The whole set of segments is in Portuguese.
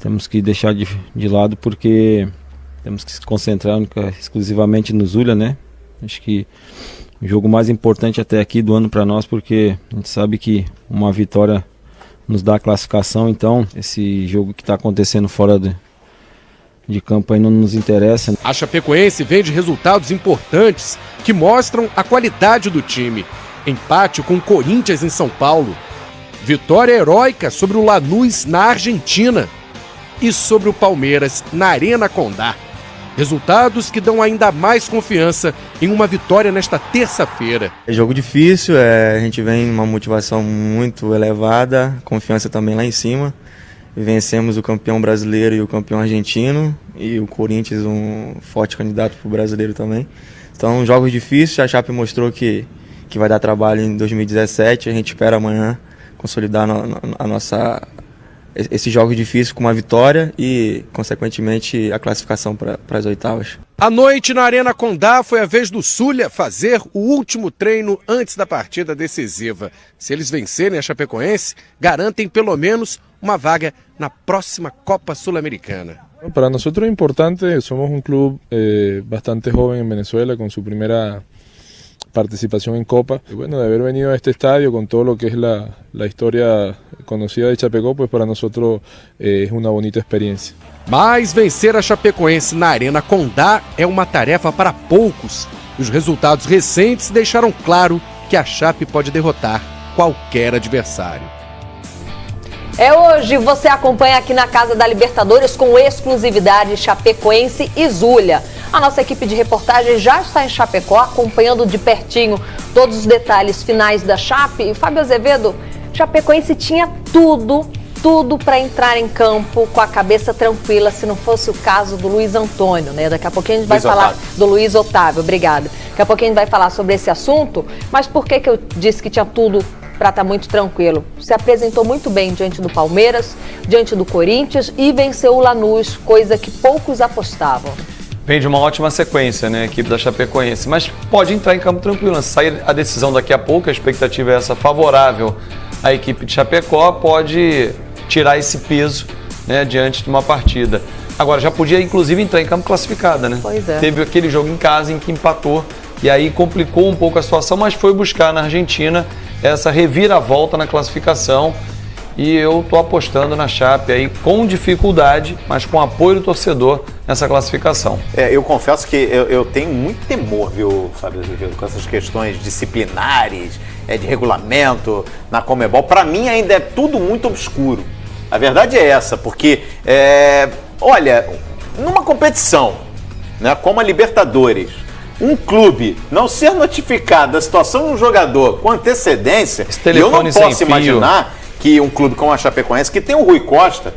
temos que deixar de lado, porque temos que se concentrar exclusivamente no Zulia, né? Acho que o jogo mais importante até aqui do ano para nós, porque a gente sabe que uma vitória nos dá a classificação, então esse jogo que está acontecendo fora de campo aí não nos interessa. A Chapecoense vem de resultados importantes que mostram a qualidade do time. Empate com o Corinthians em São Paulo, vitória heróica sobre o Lanús na Argentina e sobre o Palmeiras na Arena Condá. Resultados que dão ainda mais confiança em uma vitória nesta terça-feira. É jogo difícil, a gente vem numa motivação muito elevada, confiança também lá em cima. Vencemos o campeão brasileiro e o campeão argentino, e o Corinthians um forte candidato para o brasileiro também. Então, jogos difíceis, a Chape mostrou que vai dar trabalho em 2017, a gente espera amanhã consolidar esses jogos difíceis com uma vitória e, consequentemente, a classificação para as oitavas. À noite, na Arena Condá, foi a vez do Zulia fazer o último treino antes da partida decisiva. Se eles vencerem a Chapecoense, garantem pelo menos uma vaga na próxima Copa Sul-Americana. Para nosotros es importante, somos un club bastante joven en Venezuela, con su primera participación en Copa. Y bueno, de haber venido a este estadio con todo lo que es la historia conocida de Chapecó, pues para nosotros es una bonita experiencia. Mas vencer a Chapecoense na Arena Condá é uma tarefa para poucos. Os resultados recentes deixaram claro que a Chape pode derrotar qualquer adversário. Hoje você acompanha aqui na Casa da Libertadores com exclusividade Chapecoense e Zulia. A nossa equipe de reportagem já está em Chapecó, acompanhando de pertinho todos os detalhes finais da Chape. E Fábio Azevedo, Chapecoense tinha tudo para entrar em campo com a cabeça tranquila, se não fosse o caso do Luiz Antônio, né? Daqui a pouquinho a gente vai falar do Luiz Otávio, obrigada. Daqui a pouquinho a gente vai falar sobre esse assunto, mas por que eu disse que tinha tudo para estar muito tranquilo? Se apresentou muito bem diante do Palmeiras, diante do Corinthians e venceu o Lanús, coisa que poucos apostavam. Vem de uma ótima sequência, né, a equipe da Chapecoense, mas pode entrar em campo tranquilo. Se sair a decisão daqui a pouco, a expectativa é essa favorável à equipe de Chapecó, pode tirar esse peso, né, diante de uma partida. Agora, já podia inclusive entrar em campo classificada, né? Pois é. Teve aquele jogo em casa em que empatou e aí complicou um pouco a situação, mas foi buscar na Argentina essa reviravolta na classificação. E eu estou apostando na Chape aí com dificuldade, mas com apoio do torcedor nessa classificação. Eu confesso que eu tenho muito temor, viu, Fábio Azevedo, com essas questões disciplinares, de regulamento na Conmebol. Para mim ainda é tudo muito obscuro. A verdade é essa, porque, olha, numa competição, né, como a Libertadores, um clube não ser notificado da situação de um jogador com antecedência, eu não posso imaginar que um clube como a Chapecoense, que tem o Rui Costa,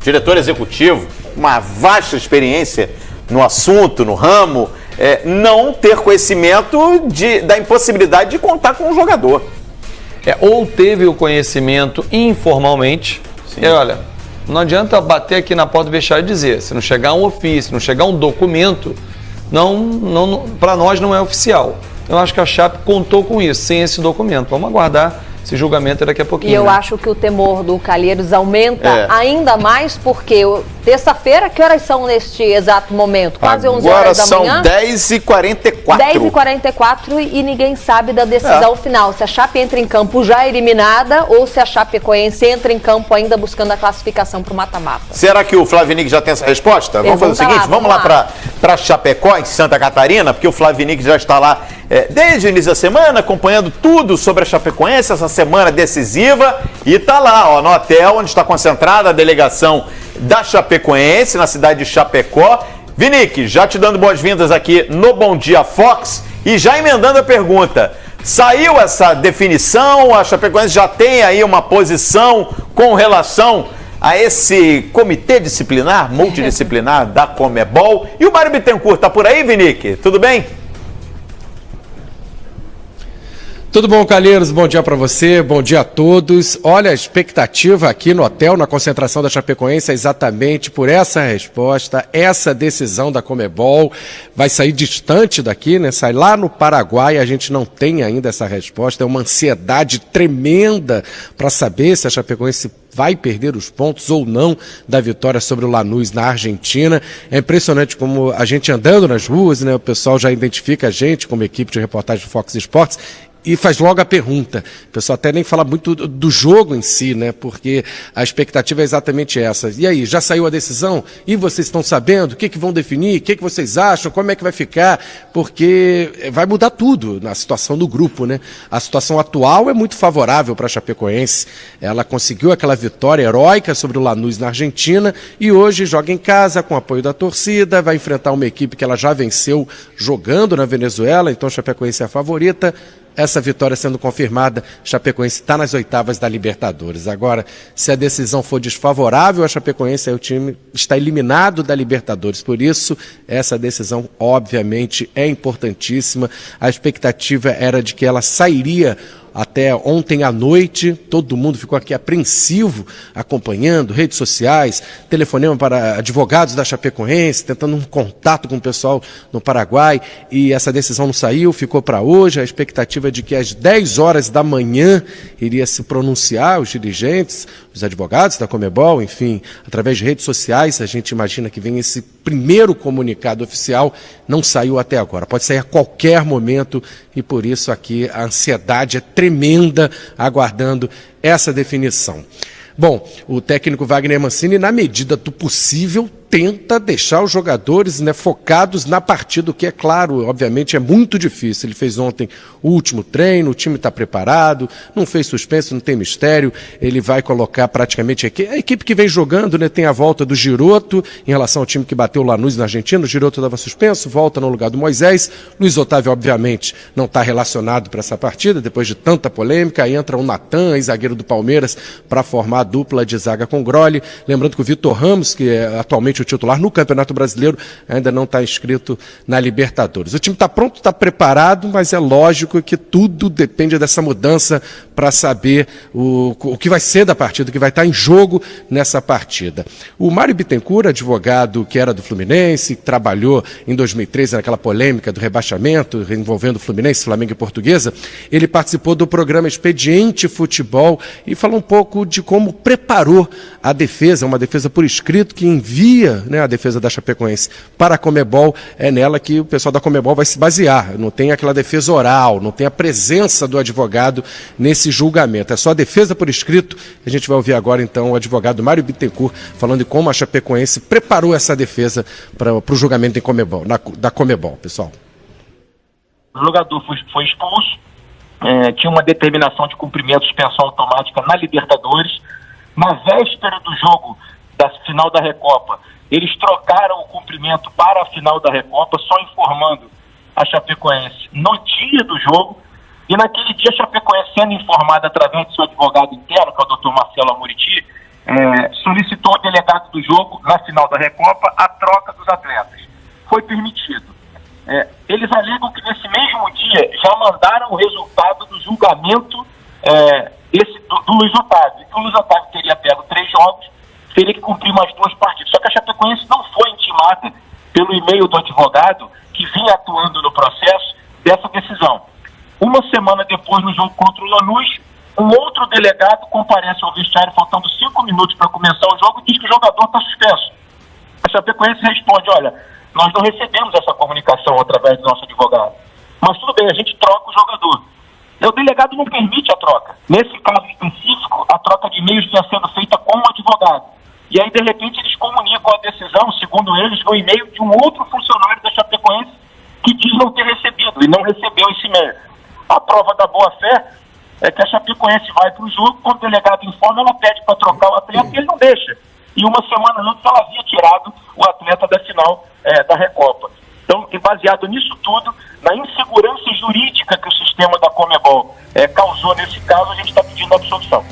diretor executivo, uma vasta experiência no assunto, no ramo, não ter conhecimento da impossibilidade de contar com um jogador. Ou teve o conhecimento informalmente. Sim. E olha, não adianta bater aqui na porta do vestiário e dizer, se não chegar um ofício, não chegar um documento, para nós não é oficial. Eu acho que a Chape contou com isso, sem esse documento. Vamos aguardar esse julgamento daqui a pouquinho. E eu acho que o temor do Calheiros aumenta ainda mais, porque terça-feira, que horas são neste exato momento? Quase 11 horas da manhã? Agora são 10h44. 10h44 e ninguém sabe da decisão final. Se a Chape entra em campo já eliminada ou se a Chapecoense entra em campo ainda buscando a classificação para o mata-mata. Será que o Flavinic já tem essa resposta? Vamos fazer o seguinte, vamos lá para Chapecó, em Santa Catarina, porque o Flavinic já está lá desde o início da semana, acompanhando tudo sobre a Chapecoense, essa semana decisiva, e está lá, ó, no hotel onde está concentrada a delegação da Chapecoense, na cidade de Chapecó. Vinic, já te dando boas-vindas aqui no Bom Dia Fox e já emendando a pergunta. Saiu essa definição, a Chapecoense já tem aí uma posição com relação a esse comitê disciplinar, multidisciplinar da Conmebol. E o Mário Bittencourt está por aí, Vinic? Tudo bem? Tudo bom, Calheiros? Bom dia para você, bom dia a todos. Olha, a expectativa aqui no hotel, na concentração da Chapecoense, é exatamente por essa resposta, essa decisão da Conmebol. Vai sair distante daqui, né? Sai lá no Paraguai, a gente não tem ainda essa resposta. É uma ansiedade tremenda para saber se a Chapecoense vai perder os pontos ou não da vitória sobre o Lanús na Argentina. É impressionante como a gente andando nas ruas, né, o pessoal já identifica a gente como equipe de reportagem do Fox Sports e faz logo a pergunta. O pessoal até nem fala muito do jogo em si, né? Porque a expectativa é exatamente essa. E aí, já saiu a decisão? E vocês estão sabendo? O que vão definir? O que vocês acham? Como é que vai ficar? Porque vai mudar tudo na situação do grupo, né? A situação atual é muito favorável para a Chapecoense. Ela conseguiu aquela vitória heróica sobre o Lanús na Argentina e hoje joga em casa com o apoio da torcida, vai enfrentar uma equipe que ela já venceu jogando na Venezuela, então a Chapecoense é a favorita. Essa vitória sendo confirmada, Chapecoense está nas oitavas da Libertadores. Agora, se a decisão for desfavorável a Chapecoense, aí o time está eliminado da Libertadores. Por isso, essa decisão, obviamente, é importantíssima. A expectativa era de que ela sairia até ontem à noite, todo mundo ficou aqui apreensivo, acompanhando, redes sociais, telefonema para advogados da Chapecoense, tentando um contato com o pessoal no Paraguai, e essa decisão não saiu, ficou para hoje. A expectativa é de que às 10 horas da manhã iria se pronunciar os dirigentes, os advogados da Conmebol, enfim, através de redes sociais. A gente imagina que vem esse primeiro comunicado oficial, não saiu até agora, pode sair a qualquer momento, e por isso aqui a ansiedade é tremenda aguardando essa definição. Bom, o técnico Wagner Mancini, na medida do possível, tenta deixar os jogadores, né, focados na partida, o que é claro, obviamente é muito difícil. Ele fez ontem o último treino, o time está preparado, não fez suspense, não tem mistério, ele vai colocar praticamente a equipe que vem jogando, né, tem a volta do Giroto em relação ao time que bateu o Lanús na Argentina. O Giroto estava suspenso, volta no lugar do Moisés. Luiz Otávio, obviamente, não está relacionado para essa partida, depois de tanta polêmica. Aí entra o Natan, ex-zagueiro do Palmeiras, para formar a dupla de zaga com Grolli. Lembrando que o Vitor Ramos, que é atualmente o titular no Campeonato Brasileiro, ainda não está inscrito na Libertadores. O time está pronto, está preparado, mas é lógico que tudo depende dessa mudança para saber o que vai ser da partida, o que vai estar em jogo nessa partida. O Mário Bittencourt, advogado que era do Fluminense, trabalhou em 2013 naquela polêmica do rebaixamento envolvendo Fluminense, Flamengo e Portuguesa, ele participou do programa Expediente Futebol e falou um pouco de como preparou a defesa, uma defesa por escrito que envia, né, a defesa da Chapecoense para a Conmebol. É nela que o pessoal da Conmebol vai se basear. Não tem aquela defesa oral, não tem a presença do advogado nesse julgamento. É só a defesa por escrito. A gente vai ouvir agora, então, o advogado Mário Bittencourt falando de como a Chapecoense preparou essa defesa para o julgamento em Conmebol, da Conmebol, pessoal. O jogador foi expulso, tinha uma determinação de cumprimento de suspensão automática na Libertadores. Na véspera do jogo da final da Recopa, eles trocaram o cumprimento para a final da Recopa, só informando a Chapecoense no dia do jogo. E naquele dia a Chapecoense, sendo informada através do seu advogado interno, que é o Dr. Marcelo Amoriti, solicitou ao delegado do jogo, na final da Recopa, a troca dos atletas. Foi permitido. Eles alegam que nesse mesmo dia já mandaram o resultado do julgamento do Luiz Otávio. Que o Luiz Otávio teria pego 3 jogos, teria que cumprir mais 2 partidas. Só que a Chapecoense não foi intimada pelo e-mail do advogado que vinha atuando no processo dessa decisão. Uma semana depois, no jogo contra o Lanús, um outro delegado comparece ao vestiário faltando 5 minutos para começar o jogo e diz que o jogador está suspenso. A Chapecoense responde: olha, nós não recebemos essa comunicação através do nosso advogado, mas tudo bem, a gente troca o jogador. O delegado não permite a troca. Nesse caso específico, a troca de e-mails vinha sendo feita com o advogado. E aí, de repente, eles comunicam a decisão, segundo eles, no e-mail de um outro funcionário da Chapecoense que diz não ter recebido, e não recebeu esse e-mail. A prova da boa-fé é que a Chapecoense vai para o jogo, quando o delegado informa, ela pede para trocar o atleta e ele não deixa. E uma semana antes ela havia tirado o atleta da final da Recopa. Então, baseado nisso tudo, na insegurança jurídica que o sistema da Conmebol causou nesse caso, a gente está pedindo a absolvição.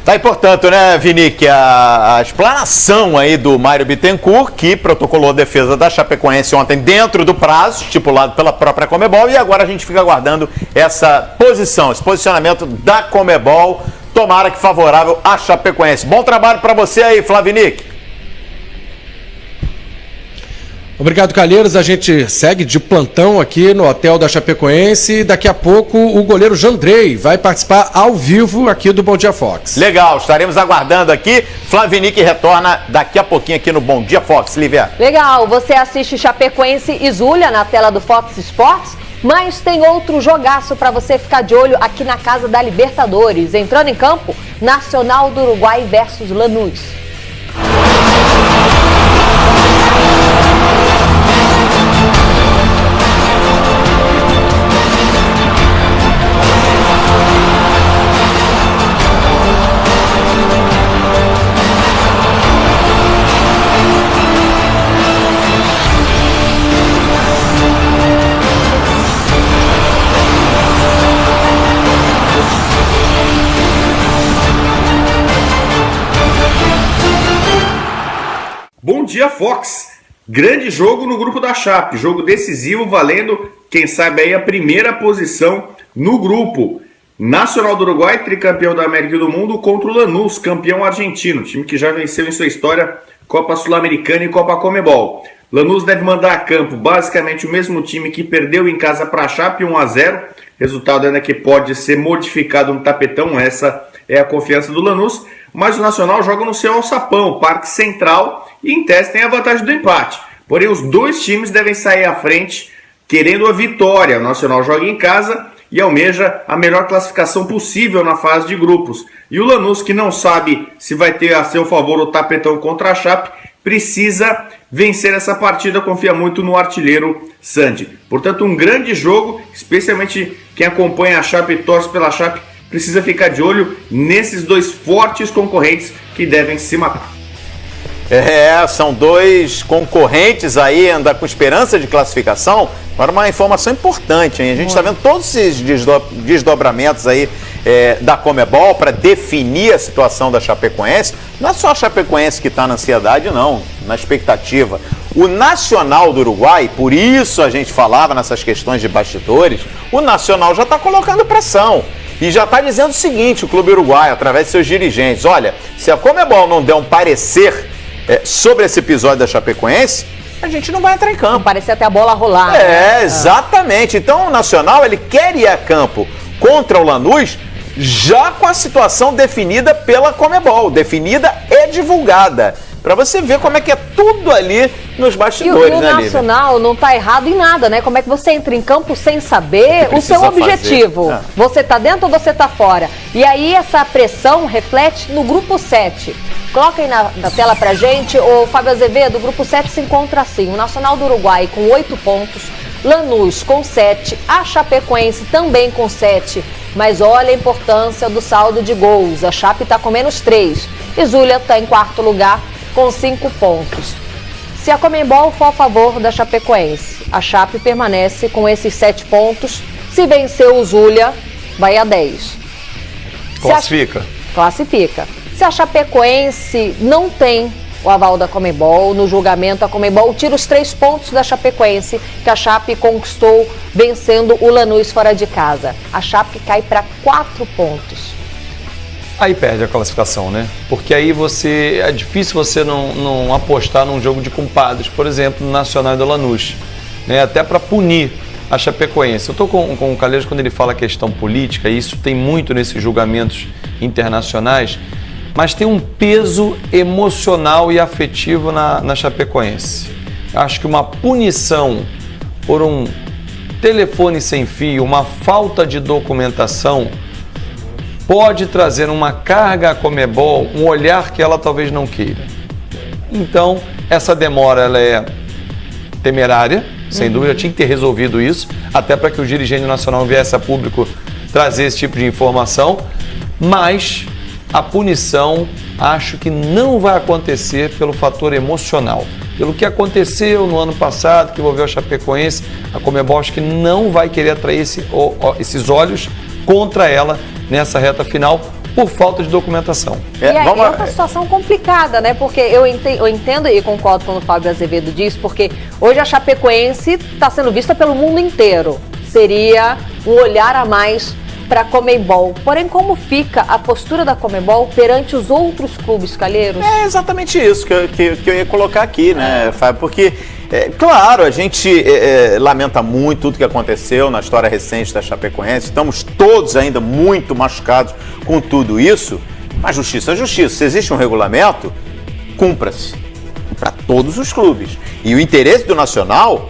Tá aí, portanto, né, Vinique, a explanação aí do Mário Bittencourt, que protocolou a defesa da Chapecoense ontem dentro do prazo estipulado pela própria Conmebol, e agora a gente fica aguardando essa posição, esse posicionamento da Conmebol, tomara que favorável à Chapecoense. Bom trabalho para você aí, Flavinique. Obrigado, Calheiros. A gente segue de plantão aqui no Hotel da Chapecoense. Daqui a pouco o goleiro Jandrei vai participar ao vivo aqui do Bom Dia Fox. Legal, estaremos aguardando aqui. Flavinique retorna daqui a pouquinho aqui no Bom Dia Fox. Lívia. Legal, você assiste Chapecoense e Zulia na tela do Fox Sports, mas tem outro jogaço para você ficar de olho aqui na Casa da Libertadores. Entrando em campo, Nacional do Uruguai versus Lanús. Bom dia, Fox. Grande jogo no grupo da Chape, jogo decisivo valendo, quem sabe aí, a primeira posição no grupo. Nacional do Uruguai, tricampeão da América e do Mundo, contra o Lanús, campeão argentino, time que já venceu em sua história Copa Sul-Americana e Copa Comebol. Lanús deve mandar a campo basicamente o mesmo time que perdeu em casa para a Chape, 1-0, resultado ainda que pode ser modificado no tapetão, essa é a confiança do Lanús, mas o Nacional joga no seu alçapão, Parque Central, e em tese tem a vantagem do empate. Porém, os dois times devem sair à frente querendo a vitória. O Nacional joga em casa e almeja a melhor classificação possível na fase de grupos. E o Lanús, que não sabe se vai ter a seu favor o tapetão contra a Chape, precisa vencer essa partida, confia muito no artilheiro Sandy. Portanto, um grande jogo, especialmente quem acompanha a Chape e torce pela Chape, precisa ficar de olho nesses dois fortes concorrentes que devem se matar. São dois concorrentes aí, anda com esperança de classificação. Para uma informação importante, hein? A gente está vendo todos esses desdobramentos aí da Comebol para definir a situação da Chapecoense. Não é só a Chapecoense que está na ansiedade, não, na expectativa. O Nacional do Uruguai, por isso a gente falava nessas questões de bastidores, o Nacional já está colocando pressão. E já está dizendo o seguinte, o Clube Uruguai, através de seus dirigentes, olha, se a Comebol não der um parecer sobre esse episódio da Chapecoense, a gente não vai entrar em campo. Não parecia até a bola rolar. Né? Exatamente. Então o Nacional, ele quer ir a campo contra o Lanús já com a situação definida pela Comebol, definida e divulgada. Para você ver como é que é tudo ali nos bastidores, né, Lívia? E o Nacional não está errado em nada, né? Como é que você entra em campo sem saber o seu objetivo? Você está dentro ou você está fora? E aí essa pressão reflete no grupo 7. Coloca aí na tela pra gente, o Fábio Azevedo, o grupo 7 se encontra assim, o Nacional do Uruguai com 8 pontos, Lanús com 7, a Chapecoense também com 7, mas olha a importância do saldo de gols, a Chape está com menos 3, e Zulia está em quarto lugar com 5 pontos. Se a Comebol for a favor da Chapecoense, a Chape permanece com esses 7 pontos, se vencer o Zulia, vai a 10. Classifica. Classifica. Se a Chapecoense não tem o aval da Comebol, no julgamento a Comebol tira os 3 pontos da Chapecoense, que a Chape conquistou vencendo o Lanús fora de casa. A Chape cai para 4 pontos. Aí perde a classificação, né? Porque aí é difícil você não apostar num jogo de culpados, por exemplo, no Nacional e do Lanús, né? Até para punir a Chapecoense. Eu estou com o Calheiros quando ele fala questão política, e isso tem muito nesses julgamentos internacionais, mas tem um peso emocional e afetivo na Chapecoense. Acho que uma punição por um telefone sem fio, uma falta de documentação, pode trazer uma carga à Comebol, um olhar que ela talvez não queira. Então, essa demora ela é temerária, sem dúvida, tinha que ter resolvido isso, até para que o dirigente nacional viesse a público trazer esse tipo de informação, mas a punição acho que não vai acontecer pelo fator emocional. Pelo que aconteceu no ano passado, que envolveu a Chapecoense, a Comebol acho que não vai querer atrair esses olhos contra ela nessa reta final por falta de documentação. É uma situação complicada, né? Porque eu entendo e concordo com o Fábio Azevedo diz, porque hoje a Chapecoense está sendo vista pelo mundo inteiro. Seria um olhar a mais para a Comebol. Porém, como fica a postura da Comebol perante os outros clubes, Calheiros? É exatamente isso que eu ia colocar aqui, né, Fábio? Porque Claro, a gente lamenta muito tudo que aconteceu na história recente da Chapecoense. Estamos todos ainda muito machucados com tudo isso. Mas justiça é justiça. Se existe um regulamento, cumpra-se para todos os clubes. E o interesse do Nacional,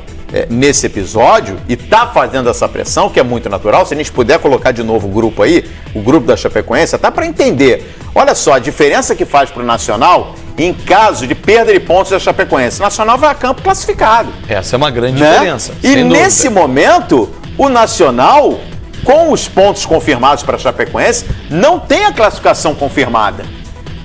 nesse episódio, e tá fazendo essa pressão, que é muito natural, se a gente puder colocar de novo o grupo aí, o grupo da Chapecoense, até para entender. Olha só, a diferença que faz para o Nacional em caso de perda de pontos da Chapecoense. O Nacional vai a campo classificado. Essa é uma grande diferença. E nesse momento, o Nacional, com os pontos confirmados para a Chapecoense, não tem a classificação confirmada.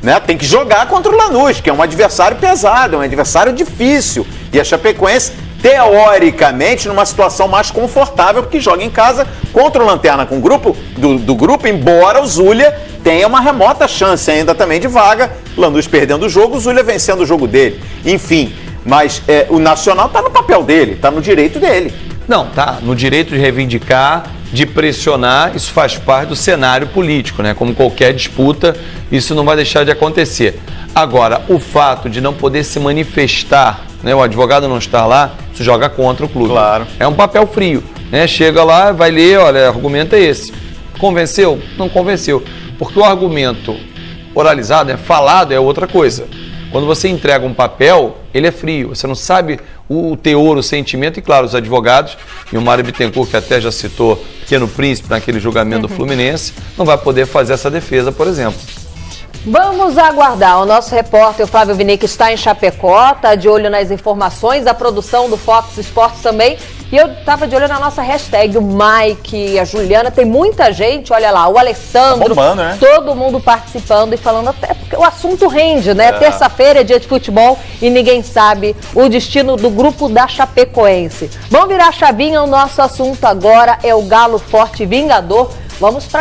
Né? Tem que jogar contra o Lanús, que é um adversário pesado, é um adversário difícil. E a Chapecoense, teoricamente, numa situação mais confortável, porque joga em casa contra o Lanterna com o grupo do grupo, embora o Zulia tenha uma remota chance ainda também de vaga. Lanús perdendo o jogo, o Zulia vencendo o jogo dele. Enfim, mas o Nacional está no papel dele, está no direito dele. Não, tá no direito de reivindicar, de pressionar, isso faz parte do cenário político, né? Como qualquer disputa, isso não vai deixar de acontecer. Agora, o fato de não poder se manifestar, né? O advogado não estar lá, isso joga contra o clube. Claro. É um papel frio, né? Chega lá, vai ler, olha, o argumento é esse. Convenceu? Não convenceu. Porque o argumento oralizado, falado, é outra coisa. Quando você entrega um papel, ele é frio, você não sabe o teor, o sentimento, e claro, os advogados, e o Mário Bittencourt, que até já citou Pequeno Príncipe naquele julgamento do Fluminense, não vai poder fazer essa defesa, por exemplo. Vamos aguardar. O nosso repórter, o Flávio Vinick, está em Chapecó, está de olho nas informações, a produção do Fox Sports também. E eu estava de olho na nossa hashtag, o Mike, a Juliana, tem muita gente, olha lá, o Alessandro, tá bombando, né? Todo mundo participando e falando, até porque o assunto rende, né? Terça-feira é dia de futebol e ninguém sabe o destino do grupo da Chapecoense. Vamos virar a chavinha, o nosso assunto agora é o Galo Forte Vingador. Vamos para